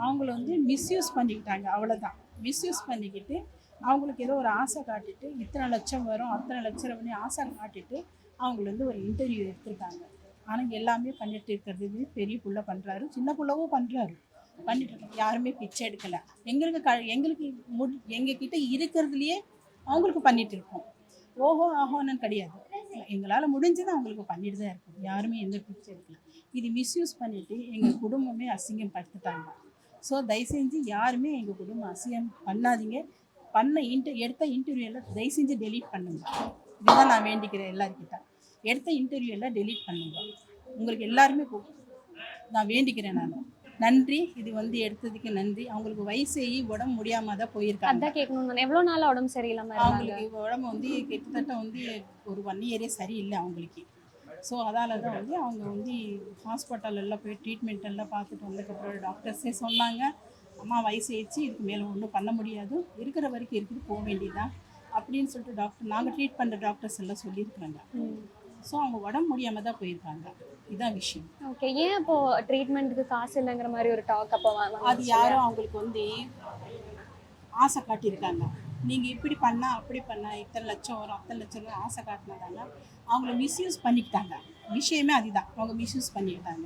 அவங்கள வந்து மிஸ்யூஸ் பண்ணிக்கிட்டாங்க, அவ்வளோதான். மிஸ்யூஸ் பண்ணிக்கிட்டு அவங்களுக்கு ஏதோ ஒரு ஆசை காட்டிட்டு இத்தனை லட்சம் வரும் அத்தனை லட்சம் பண்ணி ஆசை காட்டிட்டு அவங்கள வந்து ஒரு இன்டர்வியூ எடுத்திருக்காங்க. ஆனால் எல்லாமே பண்ணிட்டு இருக்கிறது இது பெரிய புள்ள பண்ணுறாரு, சின்ன புள்ளவும் பண்ணுறாரு, பண்ணிட்டு இருக்காங்க. யாருமே பிச்சை எடுக்கலை. எங்களுக்கு எங்ககிட்ட இருக்கிறதுலையே அவங்களுக்கு பண்ணிட்டு இருக்கோம். ஓஹோ ஆஹோன்னு கிடையாது, எங்களால் முடிஞ்சதை அவங்களுக்கு பண்ணிட்டு தான் இருக்கோம். யாருமே எந்த பிச்சை எடுக்கல. இது மிஸ்யூஸ் பண்ணிவிட்டு எங்கள் குடும்பமே அசிங்கம் படுத்துட்டாங்க. ஸோ தயவு செஞ்சு யாருமே எங்கள் குடும்பம் அசிங்கம் பண்ணாதீங்க. எடுத்த இன்டர்வியூவில் தயவு செஞ்சு டெலீட் பண்ணுங்க. இதுதான் நான் வேண்டிக்கிறேன் எல்லாருக்கிட்ட. எடுத்த இன்டர்வியூவில் டெலீட் பண்ணுங்க. உங்களுக்கு எல்லாருமே நான் வேண்டிக்கிறேன். நான் நன்றி, இது வந்து எடுத்ததுக்கு நன்றி. அவங்களுக்கு வயசாகி உடம்பு முடியாமல் தான் போயிருக்காங்க. அதான் கேட்கணும். எவ்வளோ நாள் உடம்பு சரியில்லாமல் அவங்களுக்கு உடம்பு வந்து கிட்டத்தட்ட வந்து ஒரு 1 இயரே சரியில்லை அவங்களுக்கு. ஸோ அதால் தான் வந்து அவங்க வந்து ஹாஸ்பிட்டலெல்லாம் போய் ட்ரீட்மெண்ட் எல்லாம் பார்த்துட்டு வந்ததுக்கப்புறம் டாக்டர்ஸே சொன்னாங்க, அம்மா வயசு ஆயிடுச்சு, இதுக்கு மேலே ஒன்றும் பண்ண முடியாது, இருக்கிற வரைக்கும் இருக்குது, போக வேண்டியதான் அப்படின்னு சொல்லிட்டு நாங்கள் ட்ரீட் பண்ணுற டாக்டர்ஸ் எல்லாம் சொல்லியிருக்கிறாங்க. ஸோ அவங்க உடம்பு முடியாமல் தான் போயிருக்காங்க. இதுதான் விஷயம். ஓகே. ஏன் அப்போது ட்ரீட்மெண்ட்டுக்கு காசு இல்லைங்கிற மாதிரி ஒரு டாக் அப்போ அது யாரும் அவங்களுக்கு வந்து ஆசை காட்டியிருக்காங்க. நீங்கள் இப்படி பண்ணால் அப்படி பண்ணால் இத்தனை லட்சம் வரும் அத்தனை லட்சம் வரும் ஆசை காட்டினதால அவங்கள மிஸ்யூஸ் பண்ணிக்கிட்டாங்க. விஷயமே அதுதான், அவங்க மிஸ்யூஸ் பண்ணிக்கிட்டாங்க.